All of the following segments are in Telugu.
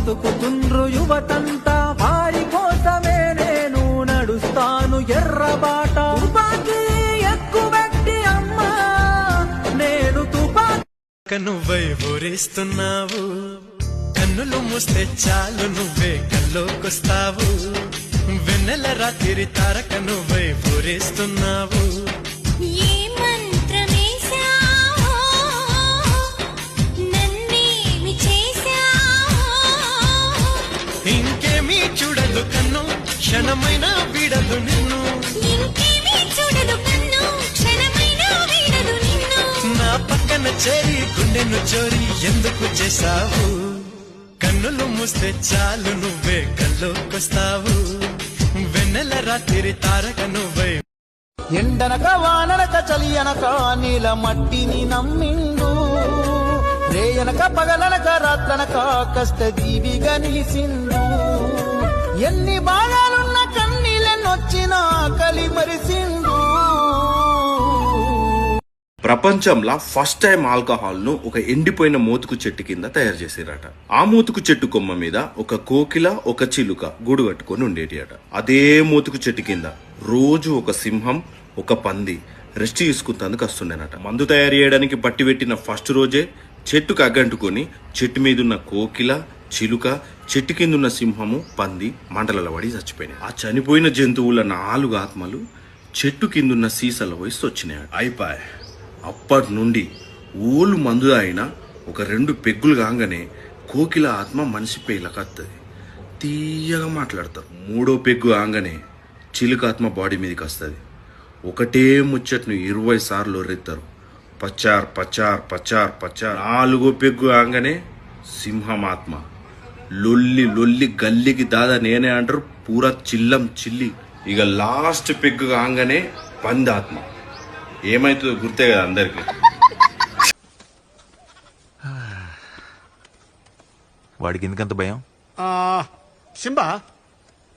బతుకుతుండ్రు యువతంతా, వారి కోసమే నేను నడుస్తాను ఎర్రబాట. తుపాకీ ఎక్కువెట్టి అమ్మా నేను తుపాకీ నువ్వై ఊరేస్తున్నావు, కన్నులు మూస్తే చాలు నువ్వే కల్లోకొస్తావు. వెన్నెల రాత్రి తారక నువ్వై ఊరేస్తున్నావు. ఏ మంత్రమేశావో నన్నేమి చేశావో, ఇంకేమీ చూడదు కన్ను క్షణమైన వీడదు నిన్ను, ఇంకేమీ చూడదు కన్ను క్షణమైన వీడదు నిన్ను. నా పక్కన చేరి గుండెను చోరి ఎందుకు చేశావు. కన్నులు మూస్తే చాలు నువ్వే కల్లోకొస్తావు. వెన్నెల రాత్రి తారక నువ్వై. ఎండనక వాననక చలి అనక నీల మట్టిని నమ్మిండు, రేయనక పగలనక రాత్రనక కష్టజీవిగా నిలిసిండు. ఎన్ని బాగాలున్న కన్నీళ్ళనొచ్చినా కలి మరిసిండు. ప్రపంచంలో ఫస్ట్ టైం ఆల్కహాల్ ను ఒక ఎండిపోయిన మోతుకు చెట్టు కింద తయారు చేసిరట. ఆ మోతుకు చెట్టు కొమ్మ మీద ఒక కోకిల ఒక చిలుక గూడు కట్టుకొని ఉండేటియట. అదే మోతుకు చెట్టు కింద రోజు ఒక సింహం ఒక పంది రెస్ట్ తీసుకుంటందుకు వస్తుండేనట. మందు తయారు చేయడానికి పట్టి పెట్టిన ఫస్ట్ రోజే చెట్టుకు అగ్గంటుకొని చెట్టు మీదున్న కోకిల చిలుక చెట్టు కిందున్న సింహము పంది మంటలలో పడి చచ్చిపోయినాయి. ఆ చనిపోయిన జంతువుల 4 ఆత్మలు చెట్టు కిందున్న సీసాల వయసు వచ్చినాయి. అయిపోయి అప్పటి నుండి ఊళ్ళు మందు అయినా ఒక 2 పెగ్గులు కాగానే కోకిల ఆత్మ మనిషి పేలకత్తది, తీయగా మాట్లాడతారు. 3వ పెగ్గు ఆగానే చిలుక ఆత్మ బాడీ మీదకి వస్తుంది. ఒకటే ముచ్చట్ను 20 సార్లు ఒర్రెత్తారు. పచ్చార్ పచ్చార్ పచ్చార్ పచ్చార్. 4వ పెగ్గు ఆగానే సింహం ఆత్మ లొల్లి లొల్లి గల్లికి దాదా నేనే అంటారు, పూరా చిల్లం చిల్లి. ఇక లాస్ట్ పెగ్గు ఆగానే పంది ఆత్మ. ఏమైతుందో గుర్తే కదా అందరికి. వాడికి ఎందుకంత భయం? సింబా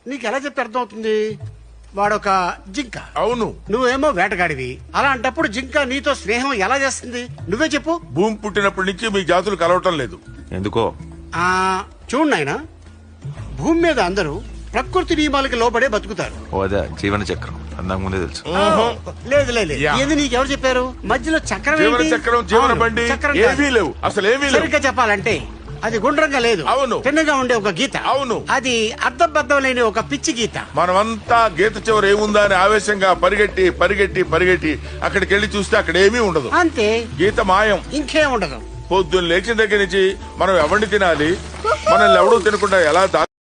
నీకెలా చెప్తే అర్థమవుతుంది? వాడొక జింక. అవును, నువ్వేమో వేటగాడివి. అలాంటప్పుడు జింక నీతో స్నేహం ఎలా చేస్తుంది? నువ్వే చెప్పు. భూమి పుట్టినప్పటి నుంచి మీ జాతులు కలవటం లేదు. ఎందుకో? చూడు నాయనా, భూమి మీద అందరూ ప్రకృతి నియమాలకి లోబడే బతుకుతారు. అదే జీవన చక్రం, అందాక ముందే తెలుసు. లేదు లేదు, ఏది నీకెవరు చెప్పారు? మధ్యలో చక్రం జీవన ఏంటి? చక్రం, జీవన బండి చక్రం ఏవీ కాదు. లేవు, అసలు ఏవీ లేవు. సరిగ్గా చెప్పాలంటే అది గుండ్రంగా లేదు, అవును. తిన్నగా ఉండే ఒక గీత. అవును, అది అర్థబద్ధం లేని ఒక పిచ్చి గీత. మనమంతా గీత చివర ఏముందా అని ఆవేశంగా పరిగెట్టి పరిగెట్టి పరిగెట్టి అక్కడికి వెళ్ళి చూస్తే అక్కడ ఏమీ ఉండదు. అంతే, గీత మాయం, ఇంకేం ఉండదు. పొద్దున్న లేచిన దగ్గర నుంచి మనం ఎవరిని తినాలి, మనల్ని ఎవడూ తినకుండా ఎలా